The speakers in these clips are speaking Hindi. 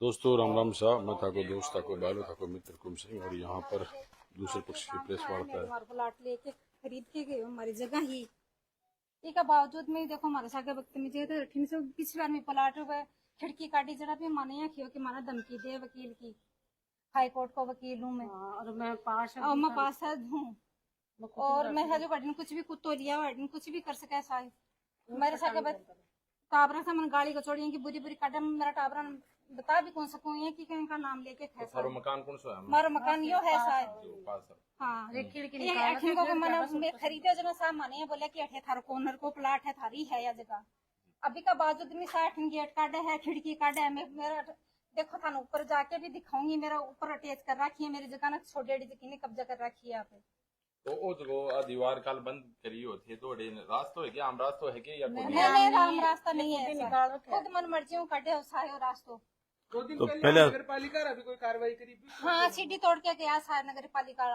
दोस्तों राम राम साहब, मैं थाको दोस्त थाको बालो थाको मित्र कुम सिंह और यहाँ पर दूसरे पक्ष की प्रेस वार्ता है। हमारे प्लाट लेके खरीद के गए हमारी जगह ही इसके बावजूद में देखो हमारे साथ बदतमीजी तो ठीक से पिछली बार में प्लाट खिड़की काटी जरा भी माने या खियो कि माना धमकी दे वकील की। हाई कोर्ट को वकील हूँ मैं और मैं पास हूँ और मैं जो वार्डन कुछ भी कुत्तो लिया वार्डन कुछ भी कर सके साहब मेरे साथ टाबरा से मैंने गाड़ी कचौड़ी की बुरी बुरी काटा मेरा टाबरा बता भी कौन सकूं ये कि इनका नाम लेके तो मकान कौन सा है? हमारा मकान यो है शायद। हाँ को मैंने खरीदे जो साहब माने बोले कि अठे थारो कोनर को प्लाट है थारी है या जगह अभी का बावजूद में 60 गेट काटे है खिड़की काटे है मेरा देखो थाना ऊपर जाके भी दिखाऊंगी मेरा ऊपर अटैच कर रखी है मेरी जगह ना छोटे जगह ने कब्जा कर रखी है यहाँ पे। तो ओ जो दीवार काल बंद करी होती है तो रास्ता है क्या आम रास्ता है क्या या नहीं आम रास्ता नहीं है खुद मन मर्जी काटे सारे रास्तों। दो दिन तो पहले नगर पालिका अभी कोई कार्रवाई करी हाँ सीढ़ी तोड़ के गया सारे नगर पालिका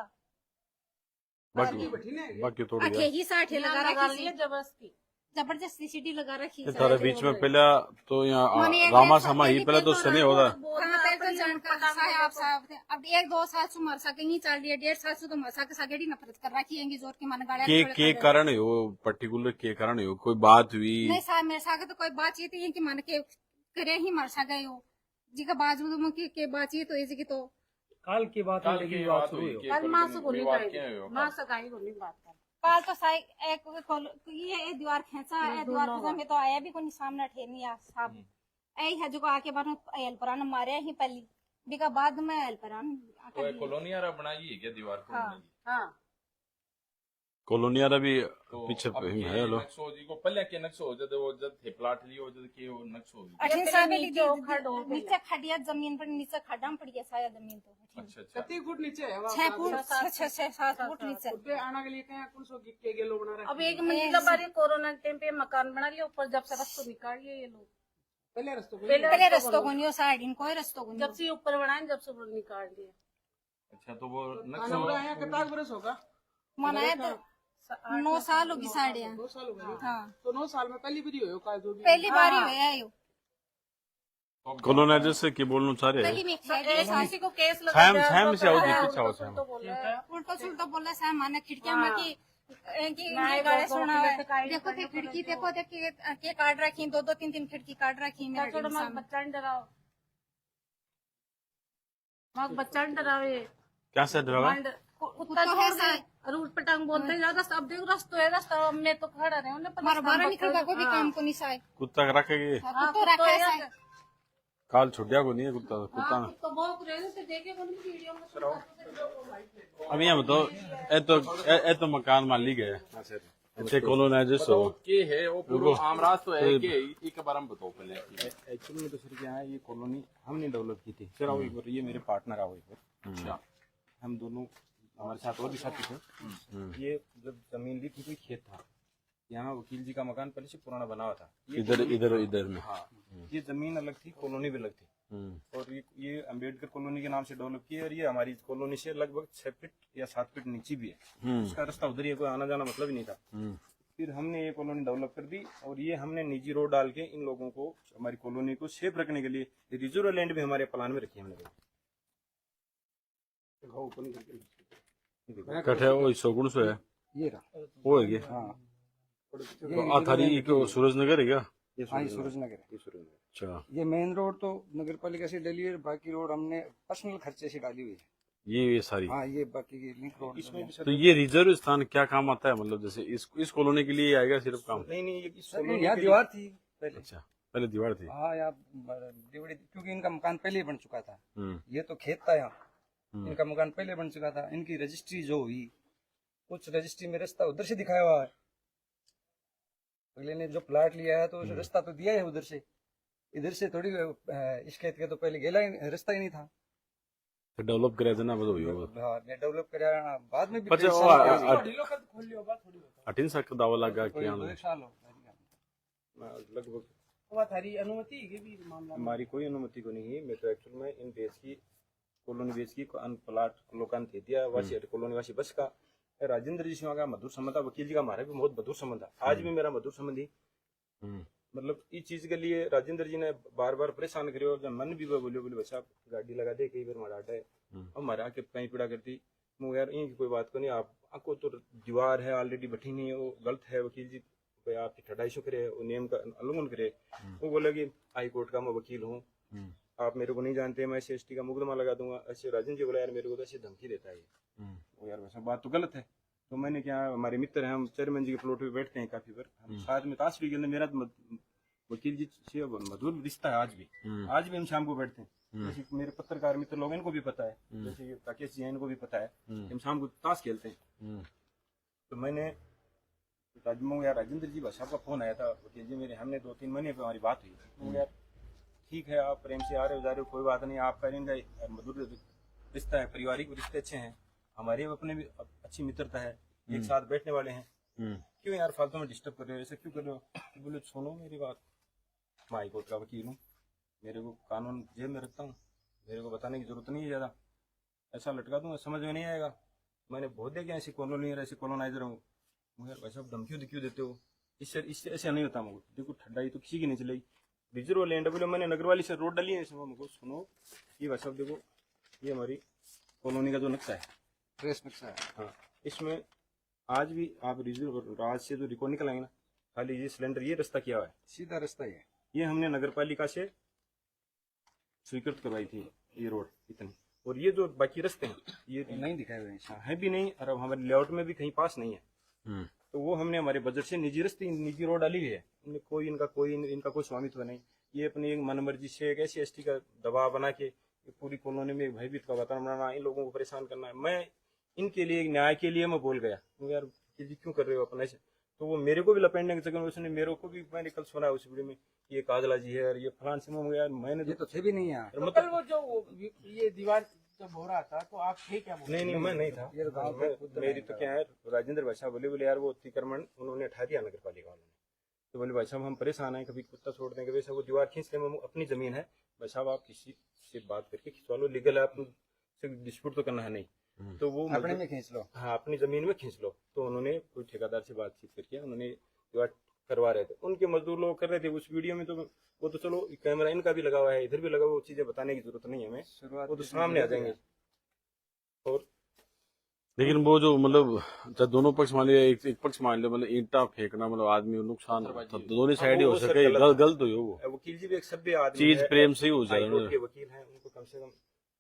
बाकी तोड़ आखे गया ही 60 लगा रखी है जबरदस्ती सीढ़ी लगा रखी है थारे बीच में पहले तो यहाँ रामा सामा ही पहले तो सने होगा अब 1-2 साल से मरसा कहीं चल रही है 1.5 साल से तो मरसा के सागेड़ी नफरत कर रखी है जोर की मन गाड़ी के कारण है वो पर्टिकुलर के कारण है कोई बात हुई नहीं साहब मेरे साथ तो कोई बातचीत है कि मन के करे ही मरसा गए हो जी का बाजू में के बातचीत हो इसकी तो काल की बात काल की बात हुई कल मां से बोली विवाद क्या है मां से गाई बोली बात कर काल तो साहब ये दीवार खेचा है दीवार में तो आया भी कोई सामने ठेरनी आ साहब ऐ है जो आके बार हेल परान मारे ही पहली बिका बाद में हेल परान तो कॉलोनी यार बनाई है क्या दीवार को हां कॉलोनियारा भी तो पीछे अब है ये लो नक्शो जी को पहले के नक्शो हो जब वो जब थे प्लाट लियो जब के वो नक्शो जी 18 साल में नीचे खड़िया जमीन पर नीचे खड्डा पड़ गया साया जमीन तो अच्छा अच्छा कितने फुट नीचे है 6 फुट 7 फुट नीचे पे आने के लिए कहीं कौन सो के गेलो बना रहा अब एक मंजिला बारी कोरोना टाइम पे मकान बना लिया ऊपर जब से रस्तों निकाल लिए ये लोग पहले रस्तों पहले रस्तों को नहीं साइड इन कोई रस्तों को जब से ऊपर बनाए जब से निकाल दिया। अच्छा तो वो आना होगा यहाँ कितना बरस होगा मनाया तो 9 साल होगी साढ़े 2 साल हो गए हाँ तो 9 साल में पहली बारी हो का जो भी पहली बार ही हुआ है यो कॉलोनाइजर से की बोलना चाह रहे पहली में किसी को केस लगा फैम से आओ पीछे आओ फैम तो बोल रहा है उल्टा सुल्टा बोला साहब माने खिड़कियां में की गाड़ी सुना है देखो ते खिड़की देखो ते के काट रखी 2-3 खिड़की काट रखी मेरे छोड़ो मत बच्चा नहीं डराओ मत बच्चा नहीं डरावे क्या से डरावा कुत्ता है सर रूट पटांग बोलते ज्यादा सब देख रास्ता है रास्ता मैं तो खड़ा रहे हूं हमारा बाहर निकल कोई भी काम को नहीं साहब कुत्ता रखेगी तो रखा है साहब काल छुटिया को नहीं है कुत्ता कुत्ता तो बहुत रहे थे देखे बोले वीडियो में अब यहाँ बताओ ए तो मकान मालिक है अच्छे कॉलोनाइजर हो के है वो पूरा आम रास्ता है के एक बार हम बताओ पहले एक्चुअली में तो सर क्या है ये कॉलोनी हमने डेवलप की थी सर आओ एक बार ये मेरे पार्टनर आओ एक बार अच्छा हम दोनों हमारे साथ और भी साथी थे ये जब जमीन ली थी कोई खेत था यहाँ वकील जी का मकान पहले से पुराना बना हुआ था इधर में हाँ ये जमीन अलग थी कॉलोनी भी अलग थी और ये अम्बेडकर कॉलोनी के नाम से डेवलप की है और ये हमारी कॉलोनी से लगभग 6 फीट या 7 फीट नीचे भी है उसका रास्ता उधर ही कोई आना जाना मतलब ही नहीं था। फिर हमने ये कॉलोनी डेवलप कर दी और ये हमने निजी रोड डाल के इन लोगों को हमारी कॉलोनी को सेफ रखने के लिए रिजर्व लैंड भी हमारे प्लान में रखी हमने कठे वो शोगुन से है ये रहा वो है क्या हाँ आथारी सूरजनगर है क्या? हाँ ये सूरजनगर है अच्छा ये मेन रोड तो नगर पालिका से डली है बाकी रोड हमने पर्सनल खर्चे से डाली हुई है ये सारी हाँ ये बाकी की लिंक रोड इसमें भी तो ये रिजर्व स्थान क्या काम आता है मतलब जैसे इस कॉलोनी के लिए आएगा सिर्फ काम? नहीं ये यहाँ दीवार थी पहले अच्छा पहले दीवार थी हाँ यहाँ दीवार क्योंकि इनका मकान पहले ही बन चुका था ये तो खेत था यहाँ इनका मकान पहले बन चुका था इनकी रजिस्ट्री जो हुई कुछ रजिस्ट्री में रास्ता उधर से दिखाया हुआ है अगले ने जो प्लाट लिया है तो रास्ता तो दिया है उधर से इधर से थोड़ी इस खेत के तो पहले गेला रास्ता ही नहीं था तो डेवलप करे जना बदो यो ने डेवलप कराया बाद में भी अच्छा कई वो साल किया। ढीलो कर खोल लियो बात थोड़ी होता 18 साल का दावा लगा कोई क्या 2 साल हो लगभग वो थारी अनुमति है भी मामला हमारी कोई अनुमति को नहीं है मैं तो एक्चुअल में इन बेच की कॉलोनी बेच की प्लाट लोकान थे दिया वासी कॉलोनी वासी बस का राजेंद्र जी सिंह का मधुर संबंध था वकील जी का हमारा भी बहुत मधुर संबंध था आज भी मेरा मधुर संबंध ही मतलब इस चीज के लिए राजेंद्र जी ने बार बार परेशान करे और जब मन भी बोले भाई साहब गाड़ी लगा दे, कई बार मारा है अब हमारा आके कहीं पीड़ा करती। मैं यार इनकी कोई बात को नहीं, आपको तो दीवार है ऑलरेडी बैठी नहीं है, वो गलत है वकील जी, भाई आपकी ठटाई शो करे, वो नियम का उल्लंघन करे। वो बोला कि हाई कोर्ट का मैं वकील हूँ, आप मेरे को नहीं जानते, मैं SC/ST का मुकदमा लगा दूंगा। ऐसे राजन जी बोला यार मेरे को तो ऐसी धमकी देता है वो, यार वैसा बात तो गलत है। तो मैंने क्या, हमारे मित्र हैं, हम चेयरमैन जी के प्लॉट पे बैठते हैं काफी बार, हम साथ में ताश भी खेलते। मेरा वकील जी से मधुर रिश्ता है आज भी हम शाम को बैठते हैं। जैसे मेरे पत्रकार मित्र लोग, इनको भी पता है, जैसे ये राकेश जी हैं, इनको भी पता है, हम शाम को ताश खेलते हैं। तो मैंने यार राजेंद्र जी साहब का फोन आया था, वकील जी मेरे, हमने 2-3 महीने पे हमारी बात हुई। यार ठीक है, आप प्रेम से आ रहे हो जा रहे हो, कोई बात नहीं, आपका इनका मधुर रिश्ता है, पारिवारिक रिश्ते अच्छे हैं, हमारे अपने भी अच्छी मित्रता है, एक साथ बैठने वाले हैं, क्यों यार फालतू में डिस्टर्ब कर रहे हो, ऐसे क्यों कर रहे हो। बोले सुनो मेरी बात, मैं हाई कोर्ट का वकील हूँ, मेरे को कानून जेब में रखता हूँ, मेरे को बताने की जरूरत नहीं है ज्यादा, ऐसा लटका दूंगा समझ में नहीं आएगा। मैंने बहुत देखे ऐसे कॉलोनियर, ऐसे कॉलोनाइजर हूँ, मगर वैसा धमकी क्यों देते हो, इससे ऐसा नहीं होता। मुझे देखो ठंडाई तो किसी की नहीं चलेगी, रिजर्व लैंड बोले मैंने नगरवाली से रोड डाली है, मुझको सुनो ये भाई साहब देखो, ये हमारी कॉलोनी का जो नक्शा है, ट्रेस नक्शा है, हाँ, इसमें आज भी आप रिजर्व राज से जो रिकॉर्ड निकल आएंगे ना, खाली ये सिलेंडर, ये रास्ता किया हुआ है, सीधा रास्ता ही है। ये हमने नगर पालिका से स्वीकृत करवाई थी ये रोड इतनी, और ये जो बाकी रास्ते हैं ये नहीं दिखाए हुए हैं। है भी नहीं, और अब हमारे लेआउट में भी कहीं पास नहीं है। तो वो हमने हमारे बजट से निजी रास्ते, निजी रोड डाली हुई है, इनमें कोई इनका कोई स्वामित्व नहीं। ये अपनी एक मनमर्जी से एक ऐसी ST का दबाव बना के पूरी कॉलोनी में एक भयभीत का वातावरण बनाना, इन लोगों को परेशान करना है। मैं इनके लिए, न्याय के लिए मैं बोल गया, यार जी क्यों कर रहे हो अपने से। तो वो मेरे को भी लपेटने के चक्कर में उसने मेरे को भी, मैंने कल सुना उस वीडियो में, ये काजला जी है और ये फलान से, यार मैंने ये तो थे भी नहीं यहाँ। तो कल वो जो ये दीवार जब हो रहा था तो आप थे क्या? नहीं मैं नहीं था, ये तो गाँव में मेरी तो क्या है, राजेंद्र भाई साहब बोले यार वो अतिक्रमण उन्होंने हटा दिया नगर पालिका वालों ने। तो बोले भाई साहब हम परेशान हैं, कभी कुत्ता छोड़ देंगे, वैसा वो दीवार खींच लें, अपनी जमीन है भाई साहब, आप किसी से बात करके खिंचवा लो, लीगल है, आप डिस्प्यूट तो करना है नहीं, तो वो अपने में खींच लो, हाँ अपनी जमीन में खींच लो। तो उन्होंने कोई ठेकेदार से बातचीत करके उन्होंने दीवार करवा रहे थे, उनके मजदूर लोग कर रहे थे। उस वीडियो में तो वो तो चलो कैमरा इनका भी लगा हुआ है, इधर भी लगा हुआ, वो चीजें बताने की जरूरत नहीं है हमें, वो तो सामने आ जाएंगे। और लेकिन वो जो मतलब जब दोनों पक्ष मान लिया, एक पक्ष मान लिया, मतलब ईंटा फेंकना मतलब आदमी को नुकसान, दोनों साइड ही हो सके, गलत हो वो। वकील जी भी एक सभ्य आदमी चीज है, प्रेम से ही हो जाए। हाईकोर्ट के वकील हैं, उनको कम से कम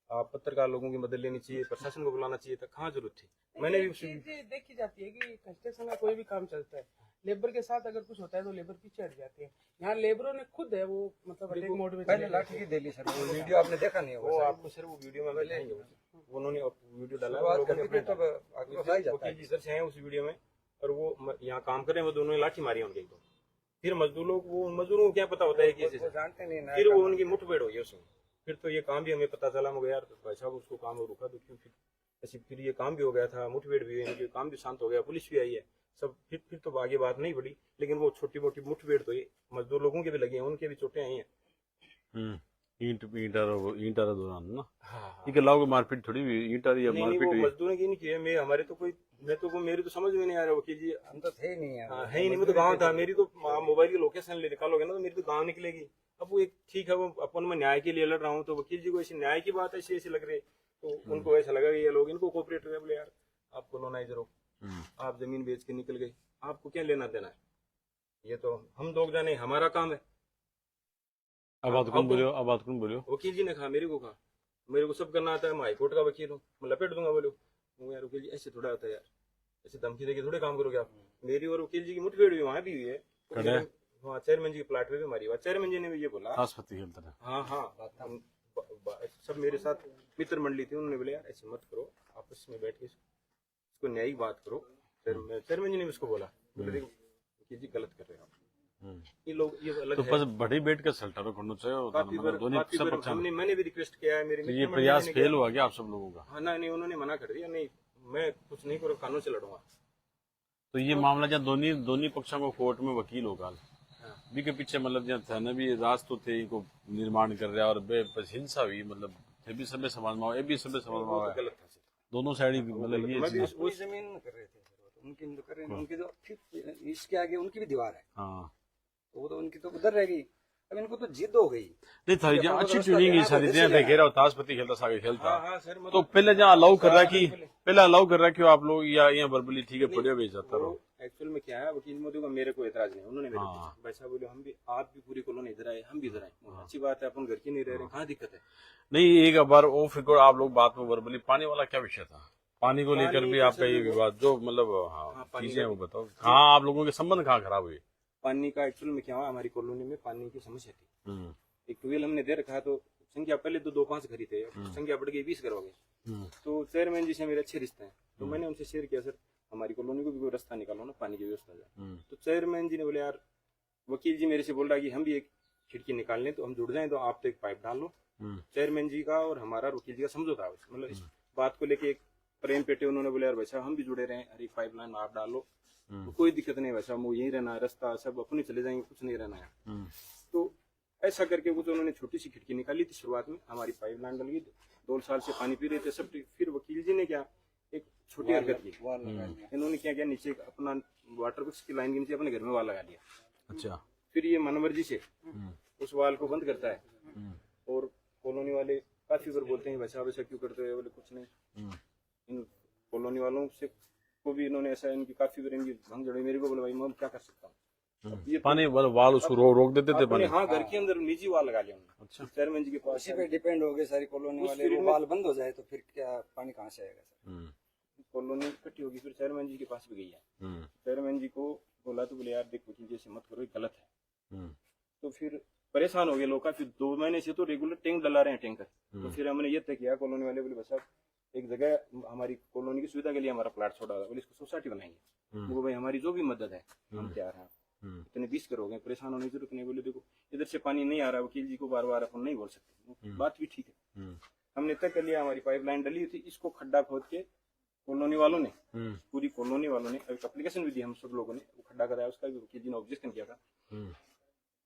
आप पत्रकार लोगों की मदद लेनी चाहिए, प्रशासन को बुलाना चाहिए था, कहाँ जरूरत थी। मैंने भी चीजें देखी जाती है कि कंस्ट्रक्शन का कोई भी काम चलता है, लेबर के साथ अगर कुछ होता है तो लेबर पीछे हट जाते हैं। यहाँ लेबरों ने खुद है वो मतलब अटैक मोड में पहले लाठी की दिल्ली सर, वो वीडियो आपने देखा नहीं वो होगा। आपको सर वो वीडियो में दिखाएंगे, उन्होंने वीडियो डाला शुरुआत लोगों ने करके अपने- तब आगे बताया जाता है। वकील जी सर से हैं उस वीडियो में, और वो यहाँ काम कर रहे हैं, वो दोनों ने लाठी मारी है उनके, तो फिर मजदूर लोग, वो मजदूरों को क्या पता होता है कि वो जानते नहीं ना, फिर वो उनकी मुठभेड़ हुई है उसमें। फिर तो ये काम भी हमें पता चला, मगर यार भाई साहब उसको काम रुका तो क्यों, फिर ऐसे फिर ये काम भी हो गया था, मुठभेड़ भी हुई, इनके काम भी शांत हो गया, पुलिस भी आई है सब, फिर तो आगे बात नहीं बढ़ी। लेकिन वो छोटी मोटी मुठभेड़ तो ये मजदूर लोगों के भी लगी हैं, उनके भी चोटें आई हैं। ईंटा दौरान ना हाँ ठीक है, लाओ मारपीट थोड़ी हुई, ईंटा या नहीं, मारपीट वो हुई। मजदूरों की नहीं की है, मैं हमारे तो कोई, मैं तो मेरी तो समझ में नहीं आ रहा वकील जी। हम तो थे ही नहीं यहाँ। हाँ, है ही नहीं, मैं तो गाँव था, मेरी तो मोबाइल की लोकेशन ले निकालोगे ना तो मेरी तो गाँव निकलेगी। अब वो एक ठीक है, वो अपन मैं न्याय के लिए लड़ रहा हूँ, तो वकील जी को ऐसी न्याय की बात ऐसी ऐसी लग रही है, तो उनको ऐसा लगा कि ये लोग इनको कोऑपरेट कर, बोले यार आप कॉलोनाइजर हो, आप जमीन बेच के निकल गए, आपको क्या लेना देना है, ये तो हम लोग जाने, हमारा काम है। अब बात कौन बोलियो, अब बात कौन बोलियो। वकील जी ने कहा, मेरे को कहा, मेरे को सब करना आता है, मैं हाईकोर्ट का वकील हूँ, मैं लपेट दूंगा। बोलो यार वकील जी ऐसे थोड़ा आता है यार, ऐसे धमकी देके थोड़े काम करोगे आप। मेरी और वकील जी की मुठभेड़ हुई, वहाँ भी हुई है, वहाँ चेयरमैन जी के प्लाट पे भी मारी हुआ, चेयरमैन जी ने भी ये बोला। हाँ हाँ, सब मेरे साथ मित्र मंडली थी, उन्होंने बोले यार ऐसे मत करो, आपस में बैठ के इसको न्यायिक बात करो। फिर चेयरमैन जी ने भी उसको बोला, बोले देखो वकील जी गलत कर रहे हो आप, ये लोग ये अलग तो है। बस बड़ी बैठ के सल्टर करना चाहिए, काफी बार हमने, मैंने भी रिक्वेस्ट किया है, मेरे तो ये प्रयास फेल हुआ क्या आप सब लोगों का। हाँ नहीं, उन्होंने मना कर दिया, नहीं मैं कुछ नहीं करूँ, कानून से लड़ूंगा। तो ये मामला जब दोनों पक्षों को कोर्ट में वकील होगा भी के पीछे, मतलब जब था ना भी रास्तों थे इनको निर्माण कर रहा है, और बस हिंसा हुई, मतलब ये भी सब समाज में, ये भी सब समाज में गलत था दोनों साइड, मतलब ये वो जमीन कर रहे थे सर, उनकी तो कर रहे हैं, उनकी जो फिर इसके आगे उनकी भी दीवार है। हाँ तो वो तो उनकी तो उधर रह गई। अब इनको तो जिद हो गई। नहीं थारी जहाँ अच्छी ट्यूनिंग है सारी जहाँ पे घेरा ताशपति खेलता सागे खेलता हाँ सर, तो पहले जहाँ अलाउ कर रहा कि पहले अलाउ कर रहा कि आप लोग या यहाँ बर्बली ठीक है पड़े भेज जाता रहो। एक्चुअल में क्या है, वकील मोदी को मेरे को एतराज नहीं, उन्होंने मेरे हाँ। को वैसा बोले, हम भी आप भी पूरी कॉलोनी इधर आए, हम भी इधर आए, अच्छी बात है, अपन घर की नहीं रह रहे, कहाँ दिक्कत है। नहीं एक बार वो फिर आप लोग बात में बर्बली पानी वाला क्या विषय था, पानी को लेकर भी आपका ये विवाद जो मतलब हाँ चीजें वो बताओ, हाँ आप लोगों के संबंध कहाँ खराब हुए। पानी का एक्चुअल में क्या हुआ, हमारी कॉलोनी में पानी की समस्या थी। एक ट्यूबवेल हमने दे रखा है, तो संख्या पहले तो 2-5 घर ही थे, संख्या बढ़ गई 20 घर हो गए। तो चेयरमैन जी से मेरे अच्छे रिश्ते हैं, तो मैंने उनसे शेयर किया, सर हमारी कॉलोनी को भी कोई रास्ता निकालो ना, पानी की व्यवस्था जाए। तो चेयरमैन जी ने बोले यार, वकील जी मेरे से बोल रहा है कि हम भी एक खिड़की निकाल लें तो हम जुड़ जाएं, तो आप तो एक पाइप डाल लो। चेयरमैन जी का और हमारा वकील जी का समझौता है, मतलब इस बात को लेके एक प्रेम पेटे उन्होंने बोला यार वैसा हम भी जुड़े रहे, अरे पाइप लाइन आप डाल लो, तो कोई दिक्कत नहीं, वैसा वो यही रहना है, रास्ता सब अपने चले जाएंगे, कुछ नहीं रहना है। तो ऐसा करके कुछ उन्होंने छोटी सी खिड़की निकाली थी शुरुआत में, हमारी पाइप लाइन डल गई, 2 साल से पानी पी रहे थे सब। फिर वकील जी ने क्या एक छोटी हरकत की, इन्होंने क्या किया, नीचे अपना वाटर वर्क्स की लाइन के नीचे अपने घर में वाल लगा दिया। अच्छा फिर ये मनोमर्जी से उस वाल को बंद करता है, और कॉलोनी वाले काफी बार बोलते हैं वैसा वैसा क्यों करते हो, बोले कुछ नहीं। इन कॉलोनी वालों से को भी इन्होंने ऐसा इनकी काफी बार इनकी भंग जड़ी, मेरे को बोले भाई मैं क्या कर सकता हूँ, ये पानी वाल उसको रोक देते थे पानी। हाँ घर के अंदर निजी वाल लगा लिया उन्होंने। अच्छा चेयरमैन जी के पास उसी पे डिपेंड हो गए सारी कॉलोनी वाले, वो बाल बंद हो जाए तो फिर क्या पानी कहाँ से आएगा सर। कॉलोनी इकट्ठी होगी, फिर चेयरमैन जी के पास भी गई है। चेयरमैन जी को बोला तो बोले यार देख वकील जी ऐसे मत करो, ये गलत है। तो फिर परेशान हो गए लोग, फिर 2 महीने से तो रेगुलर टैंक डला रहे हैं टैंकर। तो फिर हमने ये तय किया, कॉलोनी वाले बोले बस एक जगह हमारी कॉलोनी की सुविधा के लिए हमारा प्लाट छोड़ा था, बोले इसको सोसाइटी बनाएंगे। वो भाई हमारी जो भी मदद है हम तैयार हैं, इतने 20 घर हो गए, परेशान होने की जरूरत नहीं। बोले देखो इधर से पानी नहीं आ रहा, वकील जी को बार बार अपन नहीं बोल सकते, बात भी ठीक है। हमने तय कर लिया, हमारी पाइप लाइन डली थी, इसको खड्डा खोद के कॉलोनी वालों ने, पूरी कॉलोनी वालों ने एक एप्लीकेशन भी दी, हम सब लोगों ने वो खड्डा कराया, उसका भी वकील जी ने ऑब्जेक्शन किया था,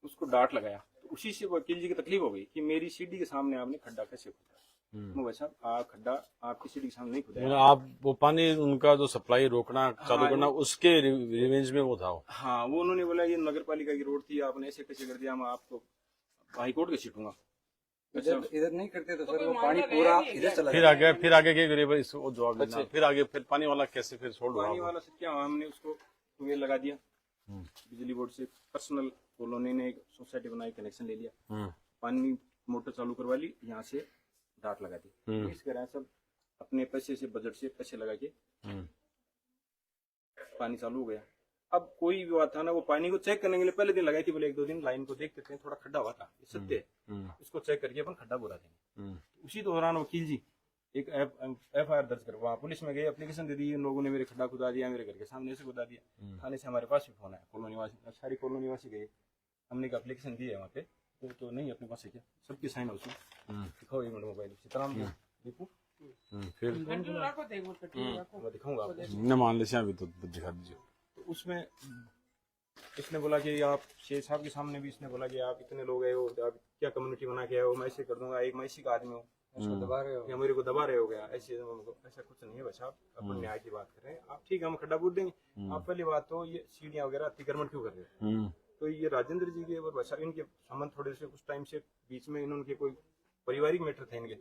उसको डांट लगाया। तो उसी से वकील जी की तकलीफ हो गई कि मेरी सीढ़ी के सामने आपने खड्डा कैसे खोदा। वैसा खड्डा आपकी सीढ़ी के सामने नहीं खुदा, आप वो पानी उनका जो सप्लाई रोकना चालू करना उसके रिवेंज में वो था। हाँ वो उन्होंने बोला ये नगर पालिका की रोड थी, आपने ऐसे कैसे कर दिया, मैं आपको हाई कोर्ट के सीटूंगा। इधर नहीं करते तो सर वो पानी पूरा इधर चला फिर आगे के गरीब इसको जवाब देना, फिर आगे फिर पानी वाला कैसे फिर छोड़ पानी वाला से क्या, हमने उसको ट्यूबवेल लगा दिया बिजली बोर्ड से, पर्सनल कॉलोनी ने एक सोसाइटी बनाई, कनेक्शन ले लिया, पानी मोटर चालू करवा ली, यहाँ से डाट लगा दी, इस तरह सब अपने पैसे से बजट से पैसे लगा के पानी चालू हो गया। अब कोई भी बात था ना, वो पानी को चेक करने के लिए पहले दिन लगाई थी, बोले 1-2 दिन लाइन को देखते थे, थोड़ा खड्डा हुआ था, ये सत्य है, इसको चेक करके अपन खड्डा बुरा देंगे। उसी दौरान वकील जी एक FIR दर्ज कर, वहाँ पुलिस में गए, एप्लीकेशन दे दी, इन लोगों ने मेरे खड्डा खुदा दिया, मेरे घर के सामने से खुदा दिया। थाने से हमारे पास भी फोन आया, कॉलोनी वासी सारी कॉलोनी वासी गए, हमने एक एप्लीकेशन दी है वहाँ पे, तो नहीं अपने पास है क्या, सबके साइन है उसमें, दिखाओ ये मोबाइल सीताराम देखो, फिर दिखाऊंगा आपको, न मान ले अभी तो दिखा दीजिए। तो उसमें इसने बोला कि आप शेख साहब के सामने भी इसने बोला कि आप इतने लोग हैं, आप क्या कम्युनिटी बना के आए हो, मैं ऐसे कर दूंगा, एक मैं इसी का आदमी हूँ, दबा रहे हो या मेरे को दबा रहे हो गया, ऐसे ऐसा कुछ नहीं है, बस आप अपन न्याय की बात कर रहे हैं, आप ठीक है हम खड्डा बूट देंगे। आप पहली बात तो ये सीढ़ियाँ वगैरह अतिक्रमण क्यों कर रहे हो, तो ये राजेंद्र जी के और वैसा इनके संबंध थोड़े से उस टाइम से बीच में इन्होंने कोई पारिवारिक मैटर थे इनके,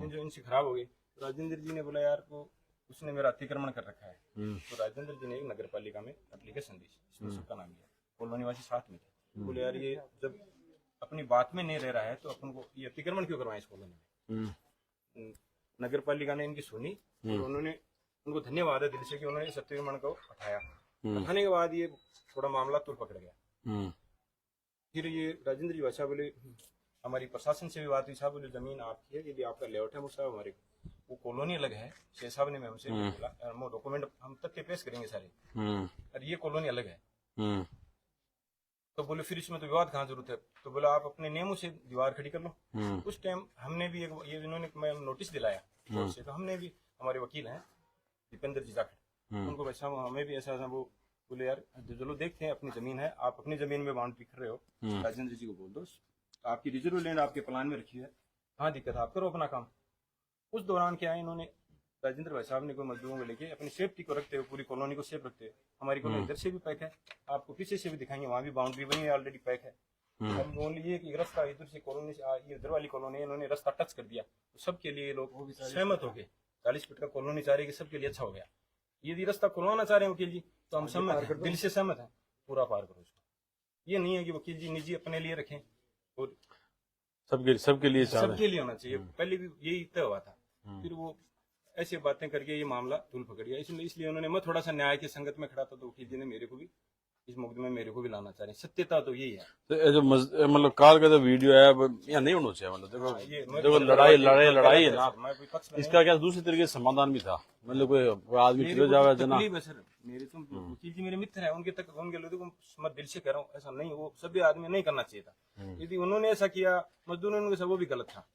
जो इनसे खराब हो गए। राजेंद्र जी ने बोला यार को उसने मेरा अतिक्रमण कर रखा है, तो राजेंद्र जी ने एक नगर पालिका में एप्लीकेशन दी, इसमें सबका नाम लिया, कॉलोनी वासी साथ में थे, बोले यार ये जब अपनी बात में नहीं रह रहा है तो अपन को ये अतिक्रमण क्यों करवाएं इस कॉलोनी में। नगर पालिका ने इनकी सुनी और उन्होंने उनको धन्यवाद है दिल से कि उन्होंने इस अतिक्रमण को हटाया। हटाने के बाद ये थोड़ा मामला तुर पकड़ गया। फिर ये राजेंद्र जी वैसा बोले, हमारी प्रशासन से भी बात हुई, साहब बोले जमीन आपकी है, यदि आपका लेआउट है वो साहब हमारे वो कॉलोनी अलग है, शेख साहब ने हमसे बोला वो डॉक्यूमेंट हम तक के पेश करेंगे सारे, और ये कॉलोनी अलग है। तो बोले फिर इसमें तो विवाद कहाँ जरूरत है, तो बोला आप अपने नियमों से दीवार खड़ी कर लो। उस टाइम हमने भी ये इन्होंने नोटिस दिलाया कोर्ट से, तो हमने भी, हमारे वकील हैं दीपेंद्र जी जाखड़, उनको वैसा हमें भी ऐसा वो बोले यार चलो देखते हैं, अपनी जमीन है, आप अपनी जमीन में बाउंड्री कर रहे हो, राजेंद्र जी को बोल दो आपकी रिजर्व लैंड आपके प्लान में रखी है, हाँ दिक्कत आप करो अपना काम। उस दौरान क्या है, इन्होंने राजेंद्र भाई साहब ने कोई मजदूरों को लेके अपनी सेफ्टी को रखते हुए पूरी कॉलोनी को सेफ रखते हुए, हमारी कॉलोनी इधर से भी पैक है, आपको पीछे से भी दिखाएंगे, वहाँ भी बाउंड्री बनी है ऑलरेडी पैक है। अब ओनली ये कि रास्ता इधर से कॉलोनी से ये इधर वाली कॉलोनी है, इन्होंने रास्ता टच कर दिया तो सबके लिए लोग सहमत हो गए। 40 फीट का कॉलोनी चाह रहे कि सबके लिए अच्छा हो गया। यदि रास्ता खुलवाना चाह रहे हैं वकील जी तो हम सहमत हैं, दिल से सहमत हैं, पूरा पार करो उसको। ये नहीं है कि वकील जी निजी अपने लिए रखें और सबके लिए चाह रहे सबके लिए होना चाहिए। पहले भी यही तय हुआ था, फिर वो ऐसी बातें करके ये मामला धूल पकड़ गया। इसलिए उन्होंने, मैं थोड़ा सा न्याय की संगत में खड़ा था तो वकील जी ने मेरे को भी इस मुकदमे में मेरे को भी लाना चाह रहे हैं। सत्यता तो यही है। तो ये जो मतलब कार का जो वीडियो है यहाँ नहीं होना चाहिए। मतलब देखो लड़ाई है ना, मैं कोई पक्ष में इसका क्या दूसरे तरीके से समाधान भी था। मतलब कोई आदमी चले जावे जना, तकलीफ है सर, मेरे तो वकील जी मेरे मित्र हैं, उनके लोगों को मैं दिल से कह रहा हूँ ऐसा नहीं, वो सभी आदमी नहीं करना चाहिए था। यदि उन्होंने ऐसा किया मजदूरों ने वो भी गलत था।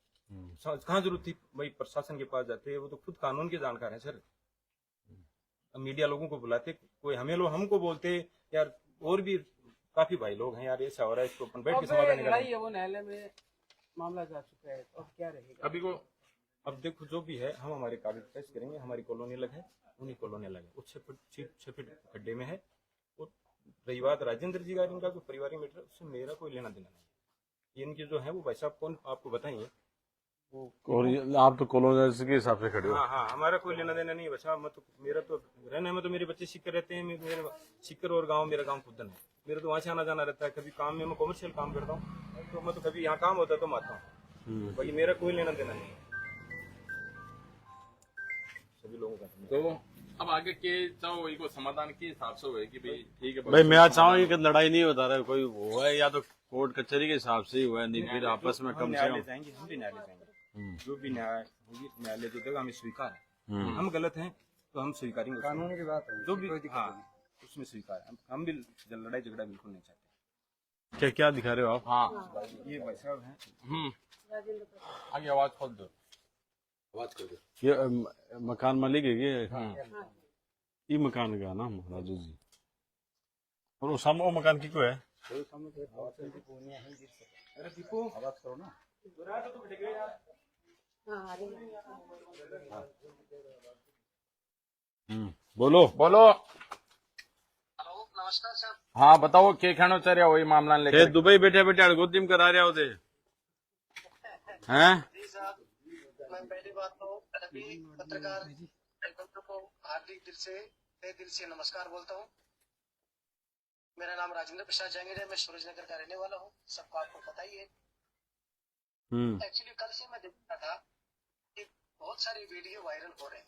कहाँ जरूरत थी भाई प्रशासन के पास जाते, वो तो खुद कानून के जानकार है सर। मीडिया लोगों को बुलाते, कोई हमें लोग हमको बोलते यार, और भी काफी भाई लोग हैं यार, ऐसा हो रहा है, इसको अपन बैठ के समाधान लड़ाई है वो न्यायालय में मामला जा चुका है, अब क्या रहेगा अभी को अब देखो जो भी है हम हमारे कागज पेश करेंगे। हमारी कॉलोनी अलग है, उन्हीं कॉलोनी अलग है, वो 6 फीट खड्डे में है। और रही बात राजेंद्र जी का, इनका कोई पारिवारिक मैटर, उससे मेरा कोई लेना देना नहीं है। ये इनके जो है वो भाई साहब कौन आपको बताइए, और आप तो कॉलोनी के हिसाब से खड़े हो। हाँ, हमारा कोई लेना देना नहीं है बच्चा। मैं तो, मेरा तो रहने में तो मेरे बच्चे सीकर रहते हैं, मेरे सीकर और गांव, मेरा गांव खुदन है, मेरा तो वहाँ से आना जाना रहता है। कभी काम में मैं कॉमर्शियल काम करता हूँ तो मैं तो कभी यहाँ काम होता है तो मैं आता हूँ, बाकी मेरा कोई लेना देना नहीं है सभी लोगों का। तो अब आगे के चाहो इनको समाधान के हिसाब से हुए कि भाई ठीक है भाई मैं आज चाहूँ कि लड़ाई नहीं बता रहा कोई हुआ है, या तो कोर्ट कचहरी के हिसाब से ही हुआ है, नहीं फिर आपस में कम से न्यायालय कम जाएंगे, हम भी न्यायालय जाएंगे, जो भी न्याय होगी न्यायालय जो देगा हमें स्वीकार है। हम गलत हैं तो हम स्वीकारेंगे, कानून की बात है, जो भी कोई दिक्कत हाँ नहीं। उसमें स्वीकार है। हम भी लड़ाई झगड़ा बिल्कुल नहीं चाहते। क्या क्या दिखा रहे हो आप? हाँ ये भाई साहब हैं, आगे आवाज खोल दो। ये मकान मालिक है ये? ये मकान का नाम राजू जी, और वो सामने वो मकान की को है? अरे दीपू आवाज करो ना। बोलो बोलो। हाँ बताओ क्या कहना चाह रहे हो वही मामला ये लेकर? दुबई बैठे बैठे अड़गोदी में करा रहे होते हैं। जी साहब, मैं पहली बात तो सभी पत्रकार बंधुओं को हार्दिक दिल से नमस्कार बोलता हूँ। मेरा नाम राजेंद्र प्रसाद जहांगीर है, मैं सूरजनगर का रहने वाला हूँ, सबको आपको पता ही है। एक्चुअली कल से मैं देख रहा था कि बहुत सारे वीडियो वायरल हो रहे हैं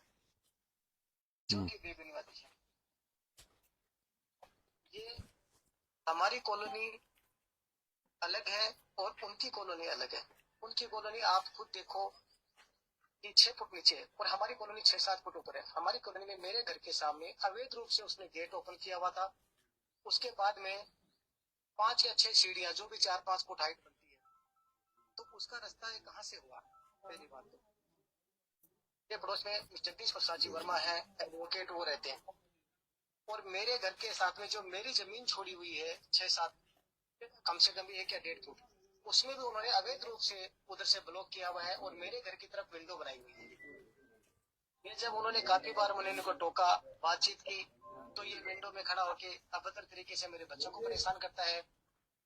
जो कि बेबुनियादी है। ये हमारी कॉलोनी अलग है और उनकी कॉलोनी अलग है। उनकी कॉलोनी आप खुद देखो कि 6 फुट नीचे है और हमारी कॉलोनी 6-7 फुट ऊपर है। हमारी कॉलोनी में मेरे घर के सामने अवैध रूप से उसने गेट ओपन किया हुआ था। उसके बाद में 5 या 6 सीढ़ियां जो भी 4-5 फुट हाइट बनती है, तो उसका रास्ता है कहाँ से हुआ? पहली बात तो ये पड़ोस में जगदीश प्रसाद जी वर्मा है, एडवोकेट, वो रहते हैं। और मेरे घर के साथ में जो मेरी जमीन छोड़ी हुई है 6-7 कम से कम 1 या 1.5 फुट, उसमें भी उन्होंने अवैध रूप से उधर से ब्लॉक किया हुआ है और मेरे घर की तरफ विंडो बनाई हुई है। ये जब उन्होंने काफी बार मैंने इनको टोका, बातचीत की, तो ये विंडो में खड़ा होके अभद्र तरीके से मेरे बच्चों को परेशान करता है,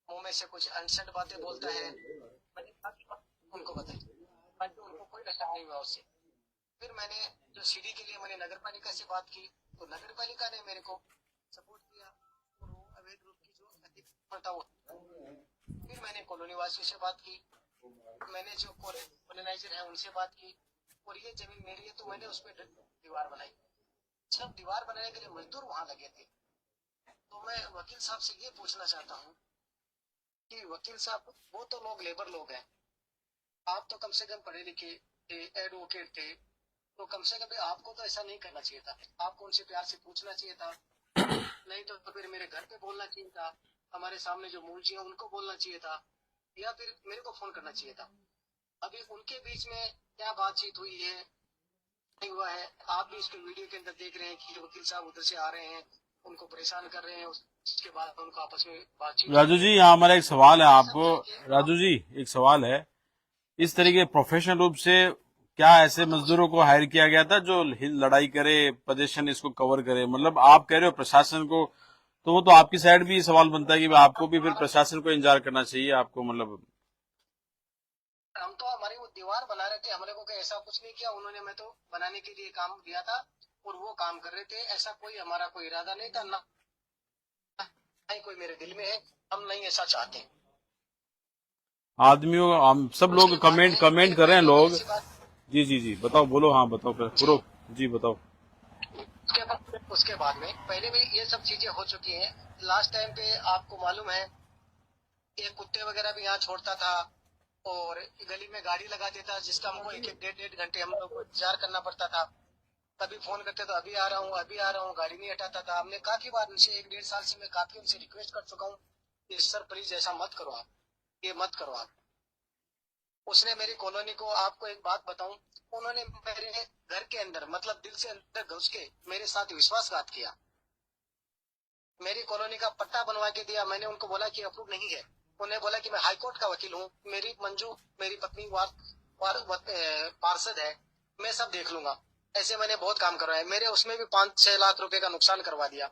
मुंह में से कुछ अनसेंट बातें बोलता है। मैंने उनको बताई, उनको कोई नशा नहीं हुआ उससे। फिर मैंने जो सीढ़ी के लिए मैंने नगर पालिका से बात की, तो नगर पालिका ने मेरे को सपोर्ट किया और वो अवैध रूप की जो अतिक्रमण था। फिर मैंने कॉलोनी वासियों से बात की, मैंने जो कॉलोनाइजर है उनसे बात की, और ये जमीन मेरी है तो मैंने उस पर दीवार बनाई। जब दीवार बनाने के लिए मजदूर वहां लगे थे, तो मैं वकील साहब से ये पूछना चाहता हूँ कि वकील साहब, वो तो लोग लेबर लोग हैं, आप तो कम से कम पढ़े लिखे थे, एडवोकेट थे, तो कम से कम आपको तो ऐसा नहीं करना चाहिए था। आपको उनसे प्यार से पूछना चाहिए था, नहीं तो फिर मेरे घर पे बोलना चाहिए था, हमारे सामने जो मूल जी है उनको बोलना चाहिए था, या फिर मेरे को फोन करना चाहिए था। अभी उनके बीच में क्या बातचीत हुई है नहीं हुआ है, आप भी इसके वीडियो के अंदर देख रहे हैं कि वकील साहब उधर से आ रहे हैं, उनको परेशान कर रहे हैं, उसके बाद उनको आपस में बातचीत। राजू जी यहाँ हमारा एक सवाल है आपको। राजू जी एक सवाल है, इस तरीके प्रोफेशनल रूप से क्या ऐसे मजदूरों को हायर किया गया था जो लड़ाई करे, पोजीशन इसको कवर करे? मतलब आप कह रहे हो प्रशासन को, तो वो तो आपकी साइड भी सवाल बनता है कि आपको भी फिर प्रशासन को इंतजार करना चाहिए आपको, मतलब हम तो हमारी वो दीवार बना रहे थे, हमने को ऐसा कुछ नहीं किया उन्होंने, मैं तो बनाने के लिए काम दिया था और वो काम कर रहे थे। ऐसा कोई हमारा कोई इरादा नहीं था, ना ही कोई मेरे दिल में है, हम नहीं ऐसा चाहते। आदमियों, हम सब लोग कमेंट कर रहे हैं लोग। जी बताओ, बोलो, हाँ बताओ पूरा जी बताओ। उसके बाद में पहले भी ये सब चीजें हो चुकी हैं। लास्ट टाइम पे आपको मालूम है, ये कुत्ते वगैरह भी यहाँ छोड़ता था और गली में गाड़ी लगा देता, जिसका हमको एक डेढ़ घंटे हम लोग को इंतजार करना पड़ता था। कभी फोन करते तो अभी आ रहा हूँ, गाड़ी नहीं हटाता था। हमने काफी बार उनसे 1-1.5 साल से मैं काफी उनसे रिक्वेस्ट कर चुका हूँ कि सर प्लीज ऐसा मत करो आप, ये मत करो आप। उसने मेरी कॉलोनी को, आपको एक बात बताऊं, उन्होंने मेरे घर के अंदर, मतलब दिल से अंदर घुस के मेरे साथ विश्वासघात किया। मेरी कॉलोनी का पट्टा बनवा के दिया, मैंने उनको बोला कि अप्रूव नहीं है। उन्हें बोला कि मैं हाईकोर्ट का वकील हूँ, मेरी मंजू मेरी पत्नी पार्षद है, मैं सब देख लूंगा। ऐसे मैंने बहुत काम करवाया, मेरे उसमें भी 5-6 लाख रुपए का नुकसान करवा दिया।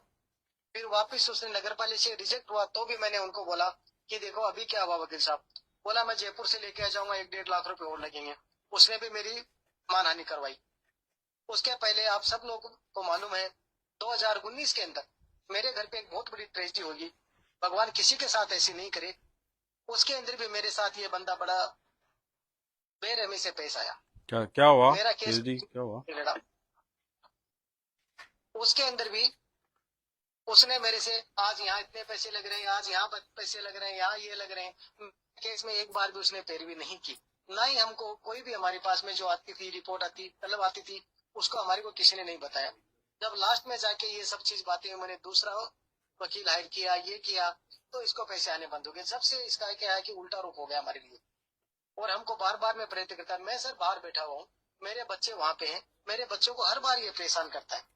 फिर वापस उसने नगर पालिका से रिजेक्ट हुआ तो भी मैंने उनको बोला कि देखो अभी क्या हुआ वकील साहब, बोला मैं जयपुर से लेके आ जाऊंगा, 1-1.5 लाख रुपए और लगेंगे। उसने भी मेरी मानहानि करवाई। उसके पहले आप सब लोगों को मालूम है 2019 के अंदर मेरे घर पे एक बहुत बड़ी ट्रेजेडी होगी, भगवान किसी के साथ ऐसी नहीं करे। उसके अंदर भी मेरे साथ ये बंदा बड़ा बेरहमी से पेश आया। क्या हुआ? मेरा केस क्या हुआ? लड़ा। उसके अंदर भी उसने मेरे से आज यहाँ इतने पैसे लग रहे हैं, आज यहाँ पैसे लग रहे हैं, यहाँ ये लग रहे हैं। केस में एक बार भी उसने पैरवी नहीं की, ना ही हमको कोई भी हमारे पास में जो आती थी रिपोर्ट तलब आती थी उसको हमारे को किसी ने नहीं बताया। जब लास्ट में जाके ये सब चीज बातें मैंने दूसरा वकील हायर किया, ये किया, तो इसको पैसे आने बंद हो गए। जब से इसका क्या है कि उल्टा रुख हो गया हमारे लिए और हमको बार बार में प्रयत्न करता है। मैं सर बाहर बैठा हुआ हूँ, मेरे बच्चे वहां पे हैं, मेरे बच्चों को हर बार ये परेशान करता है।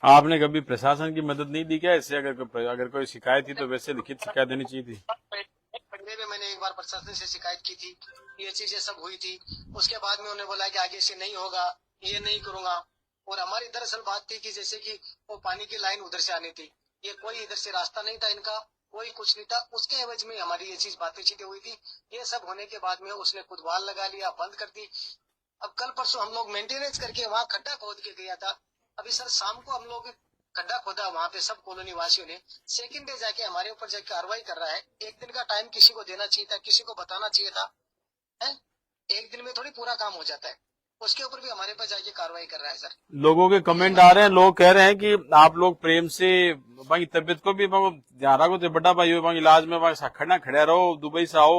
आपने कभी प्रशासन की मदद नहीं दी क्या इससे? अगर कोई शिकायत थी तो वैसे लिखित शिकायत देनी चाहिए थी। पहले भी मैंने एक बार प्रशासन से शिकायत की थी, ये चीजें सब हुई थी। उसके बाद में उन्होंने बोला कि आगे से नहीं होगा, ये नहीं करूंगा। और हमारी दरअसल बात थी कि जैसे कि वो पानी की लाइन उधर से आनी थी, ये कोई इधर से रास्ता नहीं था इनका, कोई कुछ नहीं था। उसके एवज में हमारी ये चीज बातें हुई थी। ये सब होने के बाद में उसने खुद वाल लगा लिया, बंद कर दी। अब कल परसों हम लोग मेंटेनेंस करके वहाँ खड्डा खोद के गया था। अभी सर शाम को हम लोग खड्डा खोदा वहाँ पे सब कॉलोनी वासियों ने, सेकंड डे जाके हमारे ऊपर जाके कार्रवाई कर रहा है। एक दिन का टाइम किसी को देना चाहिए था, किसी को बताना चाहिए था, है? एक दिन में थोड़ी पूरा काम हो जाता है। उसके ऊपर भी हमारे पास जाके कार्रवाई कर रहा है सर। लोगों के कमेंट आ रहे हैं, लोग कह रहे हैं कि आप लोग प्रेम से बाकी तबियत को भी ध्यान रखो, बड़ा भाई हो इलाज में खड़ा खड़ा रहो, दुबई से आओ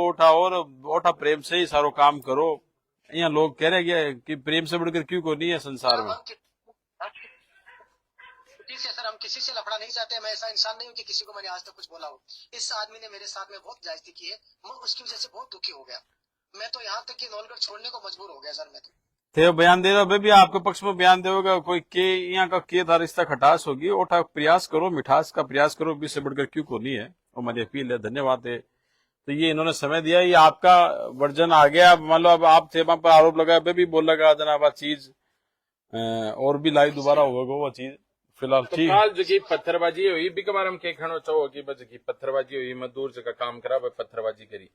ओठा प्रेम से ही सारो काम करो। यहाँ लोग कह रहे हैं कि प्रेम से बढ़कर क्यों को नहीं है संसार में। सर हम किसी से लफड़ा नहीं चाहते, मैं ऐसा इंसान नहीं हूँ कि किसी को मैंने आज तक कुछ बोला हो। इस आदमी ने मेरे साथ में बहुत जायजती की है, मैं उसकी वजह से बहुत दुखी हो गया। मैं तो यहाँ तक कि नौलगढ़ छोड़ने को मजबूर हो गया सर। मैं थे बयान दे रहा भी आपके पक्ष में बयान देगा कोई के यहाँ का के था रिश्ता खटास होगी, ओठा प्रयास करो, मिठास का प्रयास करो, बीच से बढ़कर क्यों को नहीं है। और मेरी अपील है, धन्यवाद है। तो ये इन्होंने समय दिया, ये आपका वर्जन आ गया। मान लो अब आप थे वहां पर आरोप लगाया, भी बोल लगा जनाब चीज और भी लाइव दोबारा होगा वो चीज। फिलहाल तो ठीक काल जगह पत्थरबाजी हुई भी कबार हम के खनो चाहो कि बस की पत्थरबाजी हुई, मजदूर जगह काम करा पत्थरबाजी करी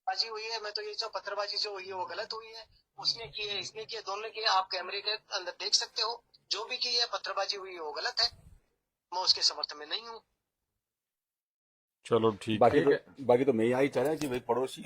बाजी हुई है। मैं तो ये जो पत्थरबाजी जो हुई है वो गलत हुई है। उसने की है, इसने की है, दोनों की है। आप कैमरे के अंदर देख सकते हो, जो भी की है पत्थरबाजी हुई है वो गलत है, मैं उसके समर्थन में नहीं हूँ। चलो ठीक बाकी तो मैं यही चाह रहा कि भाई पड़ोसी